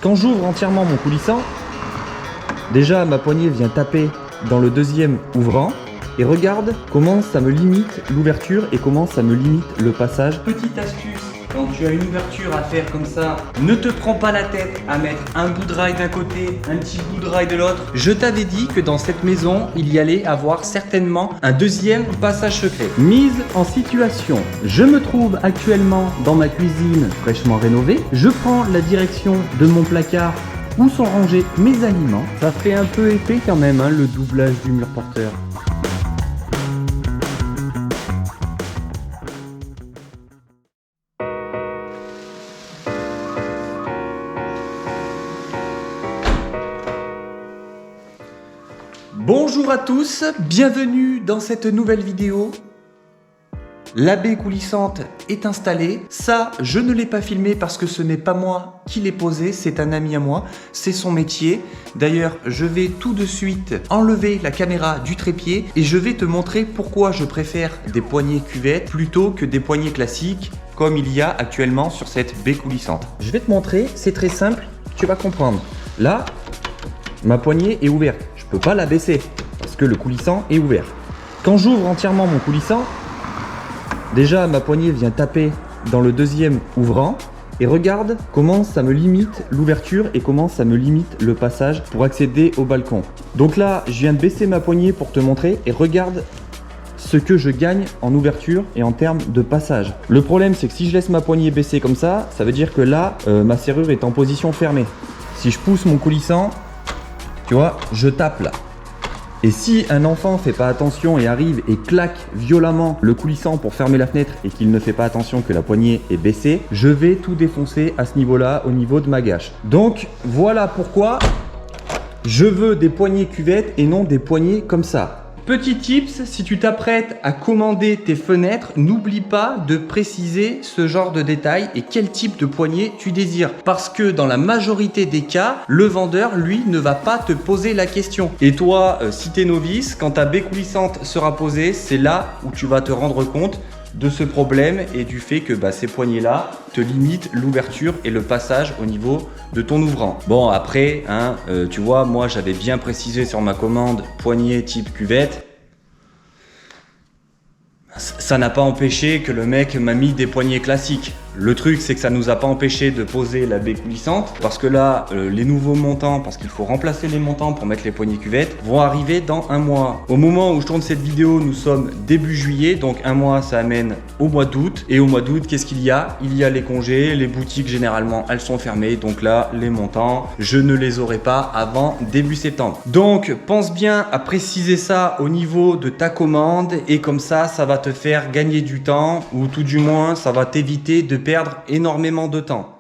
Quand j'ouvre entièrement mon coulissant, déjà ma poignée vient taper dans le deuxième ouvrant. Et regarde comment ça me limite l'ouverture et comment ça me limite le passage. Petite astuce, quand tu as une ouverture à faire comme ça, ne te prends pas la tête à mettre un bout de rail d'un côté, un petit bout de rail de l'autre. Je t'avais dit que dans cette maison, il y allait avoir certainement un deuxième passage secret. Mise en situation, je me trouve actuellement dans ma cuisine fraîchement rénovée. Je prends la direction de mon placard où sont rangés mes aliments. Ça fait un peu épais quand même, hein, le doublage du mur porteur. Bonjour à tous, bienvenue dans cette nouvelle vidéo. La baie coulissante est installée. Ça, je ne l'ai pas filmé parce que ce n'est pas moi qui l'ai posé, c'est un ami à moi, c'est son métier. D'ailleurs, je vais tout de suite enlever la caméra du trépied et je vais te montrer pourquoi je préfère des poignées cuvettes plutôt que des poignées classiques comme il y a actuellement sur cette baie coulissante. Je vais te montrer, c'est très simple, tu vas comprendre. Là, ma poignée est ouverte. Je peux pas la baisser parce que le coulissant est ouvert. Quand j'ouvre entièrement mon coulissant, déjà ma poignée vient taper dans le deuxième ouvrant et regarde comment ça me limite l'ouverture et comment ça me limite le passage pour accéder au balcon. Donc là, je viens de baisser ma poignée pour te montrer et regarde ce que je gagne en ouverture et en termes de passage. Le problème, c'est que si je laisse ma poignée baisser comme ça veut dire que là, ma serrure est en position fermée. Si je pousse mon coulissant, tu vois, je tape là. Et si un enfant fait pas attention et arrive et claque violemment le coulissant pour fermer la fenêtre et qu'il ne fait pas attention que la poignée est baissée, je vais tout défoncer à ce niveau-là, au niveau de ma gâche. Donc voilà pourquoi je veux des poignées cuvettes et non des poignées comme ça. Petit tips, si tu t'apprêtes à commander tes fenêtres, n'oublie pas de préciser ce genre de détails et quel type de poignée tu désires. Parce que dans la majorité des cas, le vendeur, lui, ne va pas te poser la question. Et toi, si tu es novice, quand ta baie coulissante sera posée, c'est là où tu vas te rendre compte de ce problème et du fait que ces poignées-là te limitent l'ouverture et le passage au niveau de ton ouvrant. Bon après, tu vois, moi j'avais bien précisé sur ma commande poignée type cuvette. Ça n'a pas empêché que le mec m'a mis des poignées classiques. Le truc, c'est que ça nous a pas empêché de poser la baie coulissante parce que là, les nouveaux montants, parce qu'il faut remplacer les montants pour mettre les poignées cuvettes, vont arriver dans un mois. Au moment où je tourne cette vidéo, nous sommes début juillet, donc un mois, ça amène au mois d'août. Et au mois d'août, qu'est-ce qu'il y a? Il y a les congés, les boutiques généralement, elles sont fermées. Donc là, les montants, je ne les aurai pas avant début septembre. Donc, pense bien à préciser ça au niveau de ta commande et comme ça va te faire gagner du temps ou tout du moins, ça va t'éviter de perdre énormément de temps.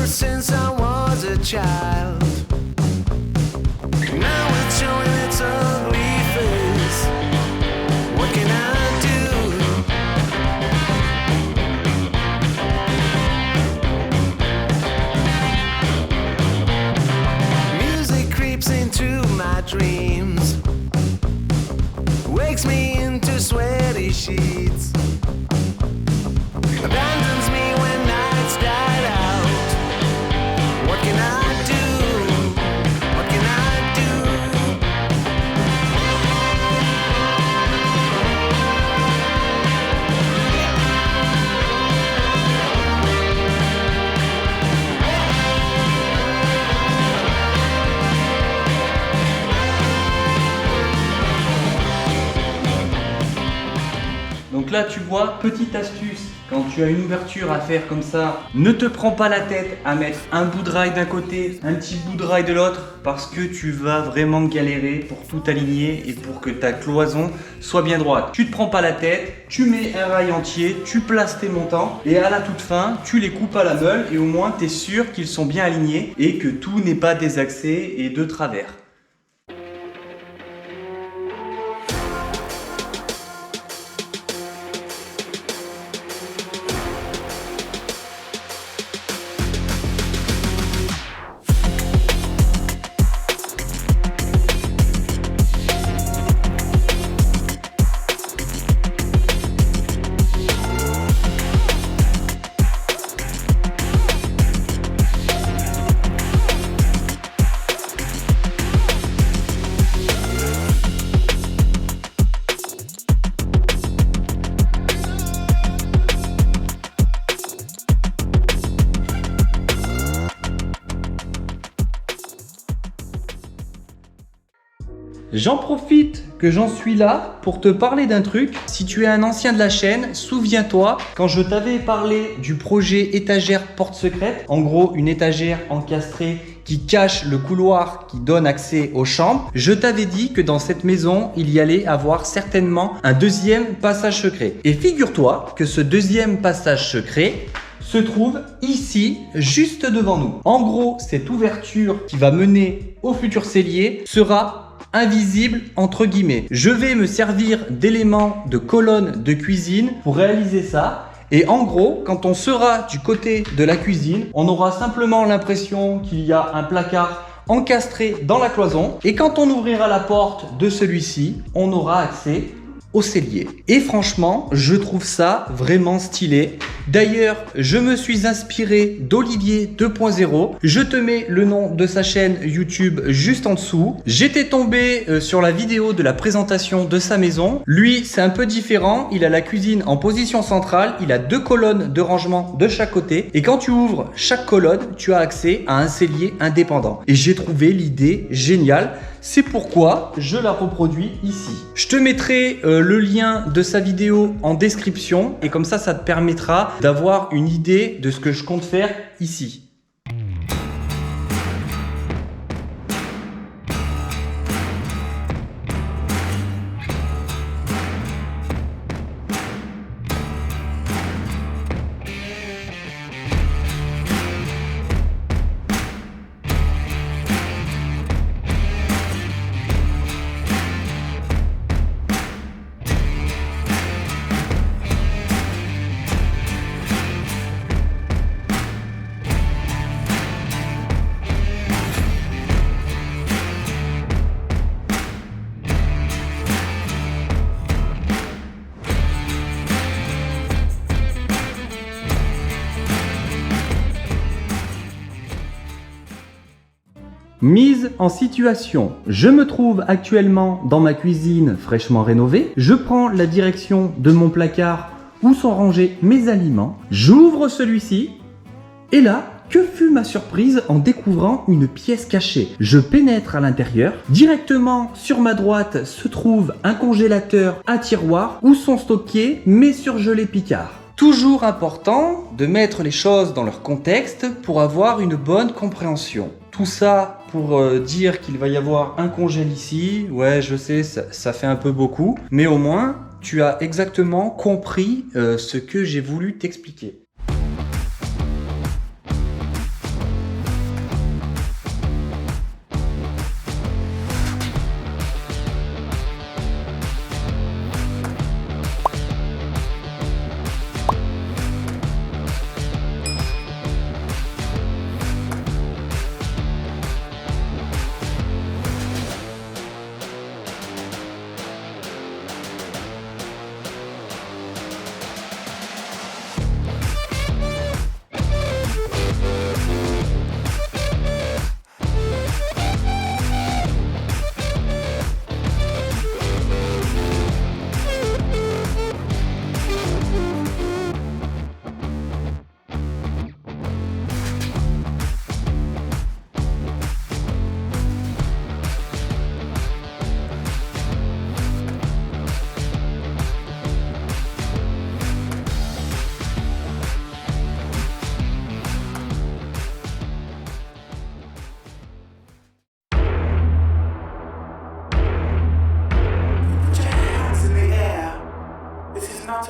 Since I was a child, now it's showing its ugly face. What can I do? Music creeps into my dreams, wakes me into sweaty sheets, abandons me when nights died out. What can I do? What can I do? Donc là, tu vois, petite astuce quand tu as une ouverture à faire comme ça, ne te prends pas la tête à mettre un bout de rail d'un côté, un petit bout de rail de l'autre, parce que tu vas vraiment galérer pour tout aligner et pour que ta cloison soit bien droite. Tu te prends pas la tête, tu mets un rail entier, tu places tes montants et à la toute fin, tu les coupes à la meule et au moins tu es sûr qu'ils sont bien alignés et que tout n'est pas désaxé et de travers. J'en profite que j'en suis là pour te parler d'un truc. Si tu es un ancien de la chaîne, souviens-toi, quand je t'avais parlé du projet étagère porte secrète, en gros une étagère encastrée qui cache le couloir qui donne accès aux chambres, je t'avais dit que dans cette maison, il y allait avoir certainement un deuxième passage secret. Et figure-toi que ce deuxième passage secret se trouve ici, juste devant nous. En gros, cette ouverture qui va mener au futur cellier sera invisible entre guillemets. Je vais me servir d'éléments de colonne de cuisine pour réaliser ça. Et en gros, quand on sera du côté de la cuisine, on aura simplement l'impression qu'il y a un placard encastré dans la cloison. Et quand on ouvrira la porte de celui-ci, on aura accès au cellier. Et franchement, je trouve ça vraiment stylé. D'ailleurs, je me suis inspiré d'Olivier 2.0. Je te mets le nom de sa chaîne YouTube juste en dessous. J'étais tombé sur la vidéo de la présentation de sa maison. Lui, c'est un peu différent. Il a la cuisine en position centrale. Il a 2 colonnes de rangement de chaque côté. Et quand tu ouvres chaque colonne, tu as accès à un cellier indépendant. Et j'ai trouvé l'idée géniale. C'est pourquoi je la reproduis ici. Je te mettrai le lien de sa vidéo en description et comme ça te permettra d'avoir une idée de ce que je compte faire ici. Mise en situation, je me trouve actuellement dans ma cuisine fraîchement rénovée. Je prends la direction de mon placard où sont rangés mes aliments. J'ouvre celui-ci et là, que fut ma surprise en découvrant une pièce cachée. Je pénètre à l'intérieur. Directement sur ma droite se trouve un congélateur à tiroir où sont stockés mes surgelés Picard. Toujours important de mettre les choses dans leur contexte pour avoir une bonne compréhension. Tout ça pour dire qu'il va y avoir un congèle ici. Ouais, je sais, ça fait un peu beaucoup. Mais au moins, tu as exactement compris ce que j'ai voulu t'expliquer. You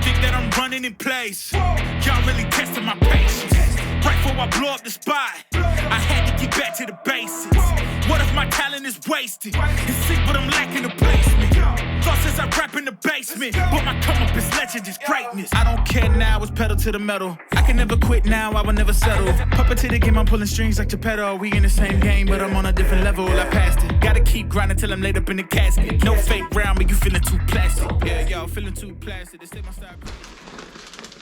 think that I'm running in place? Y'all really testing my patience. Right before I blow up the spot, I had to get back to the basics. What if my talent is wasted? It's sick, but I'm lacking the placement. Thoughts as I rap in the basement, but my come up is legend, is greatness. I don't care now, it's pedal to the metal. I can never quit now, I will never settle. Puppet to the game, I'm pulling strings like Geppetto. We in the same game, but I'm on a different level. I passed it. Gotta keep grinding till I'm laid up in the casket. No fake round me, you feeling too plastic. Yeah, y'all feeling too plastic. They say my style.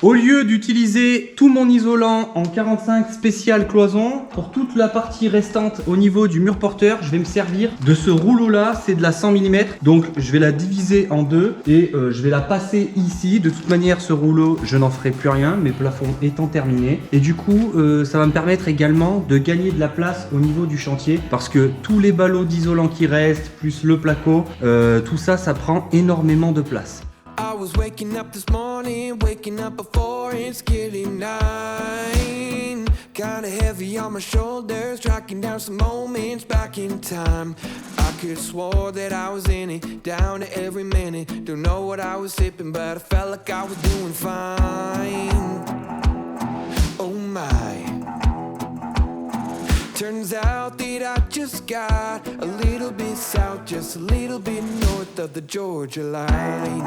Au lieu d'utiliser tout mon isolant en 45 spécial cloison, pour toute la partie restante au niveau du mur porteur, je vais me servir de ce rouleau là, c'est de la 100 mm. Donc je vais la diviser en deux et je vais la passer ici. De toute manière ce rouleau, je n'en ferai plus rien, mes plafonds étant terminés. Et du coup, ça va me permettre également de gagner de la place au niveau du chantier, parce que tous les ballots d'isolant qui restent, plus le placo, tout ça, ça prend énormément de place. I was waking up this morning, waking up before it's getting 9. Kinda heavy on my shoulders, tracking down some moments back in time. I could've swore that I was in it, down to every minute. Don't know what I was sipping, but I felt like I was doing fine. Oh my. Turns out that I just got a little bit south, just a little bit north of the Georgia line.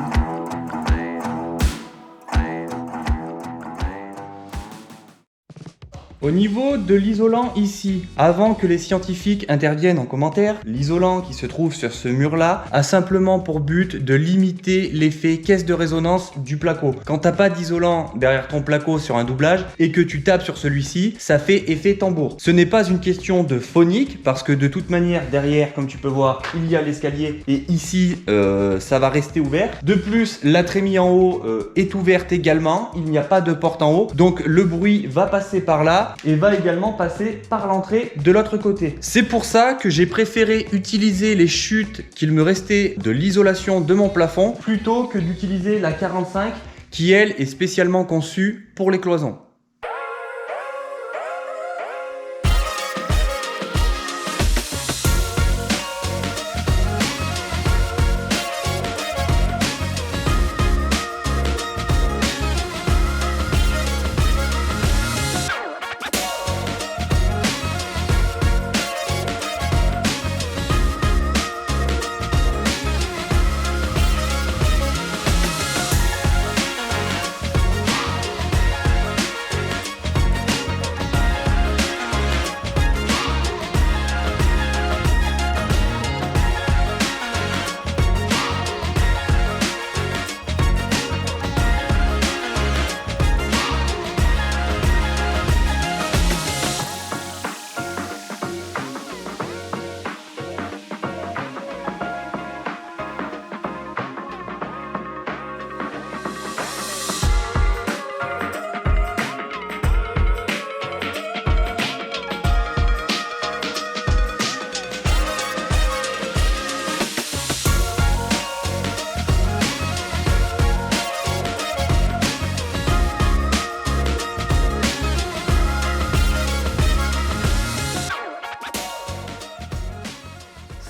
Au niveau de l'isolant ici, avant que les scientifiques interviennent en commentaire, l'isolant qui se trouve sur ce mur-là a simplement pour but de limiter l'effet caisse de résonance du placo. Quand t'as pas d'isolant derrière ton placo sur un doublage et que tu tapes sur celui-ci, ça fait effet tambour. Ce n'est pas une question de phonique, parce que de toute manière derrière, comme tu peux voir, il y a l'escalier et ici ça va rester ouvert. De plus, la trémie en haut est ouverte également, il n'y a pas de porte en haut, donc le bruit va passer par là et va également passer par l'entrée de l'autre côté. C'est pour ça que j'ai préféré utiliser les chutes qu'il me restait de l'isolation de mon plafond plutôt que d'utiliser la 45 qui elle est spécialement conçue pour les cloisons.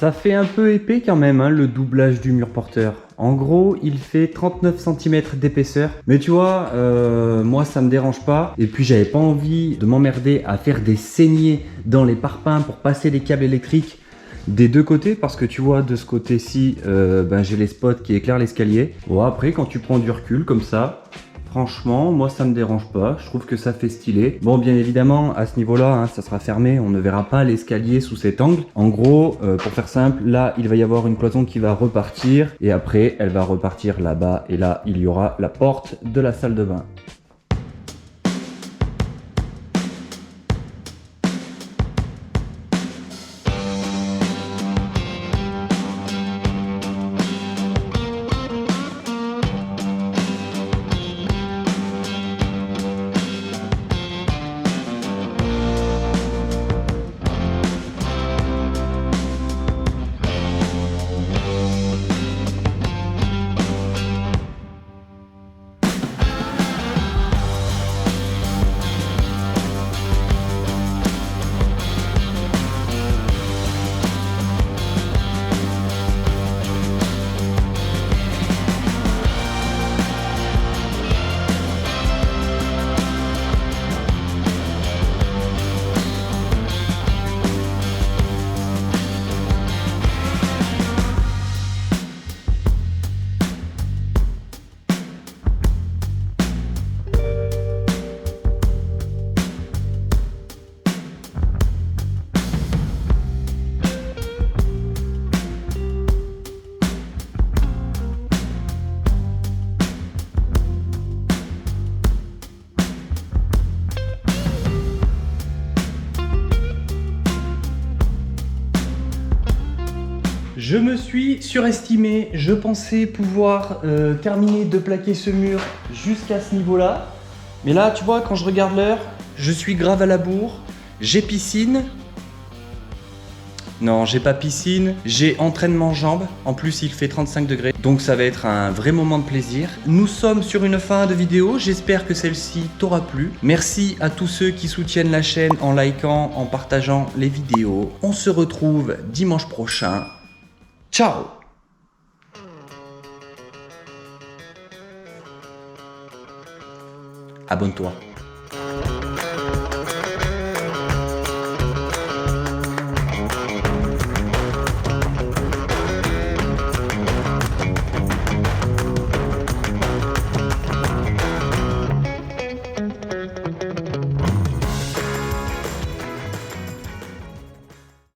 Ça fait un peu épais quand même, hein, le doublage du mur porteur. En gros, il fait 39 cm d'épaisseur. Mais tu vois, moi ça me dérange pas. Et puis j'avais pas envie de m'emmerder à faire des saignées dans les parpaings pour passer les câbles électriques des deux côtés. Parce que tu vois, de ce côté-ci, j'ai les spots qui éclairent l'escalier. Bon, après, quand tu prends du recul comme ça, franchement, moi ça me dérange pas, je trouve que ça fait stylé. Bon, bien évidemment, à ce niveau-là, hein, ça sera fermé, on ne verra pas l'escalier sous cet angle. En gros, pour faire simple, là, il va y avoir une cloison qui va repartir, et après, elle va repartir là-bas, et là, il y aura la porte de la salle de bain. Je me suis surestimé, je pensais pouvoir terminer de plaquer ce mur jusqu'à ce niveau-là. Mais là, tu vois, quand je regarde l'heure, je suis grave à la bourre. J'ai piscine. Non, j'ai pas piscine, j'ai entraînement jambes. En plus, il fait 35 degrés. Donc ça va être un vrai moment de plaisir. Nous sommes sur une fin de vidéo. J'espère que celle-ci t'aura plu. Merci à tous ceux qui soutiennent la chaîne en likant, en partageant les vidéos. On se retrouve dimanche prochain. Ciao! Abonne-toi.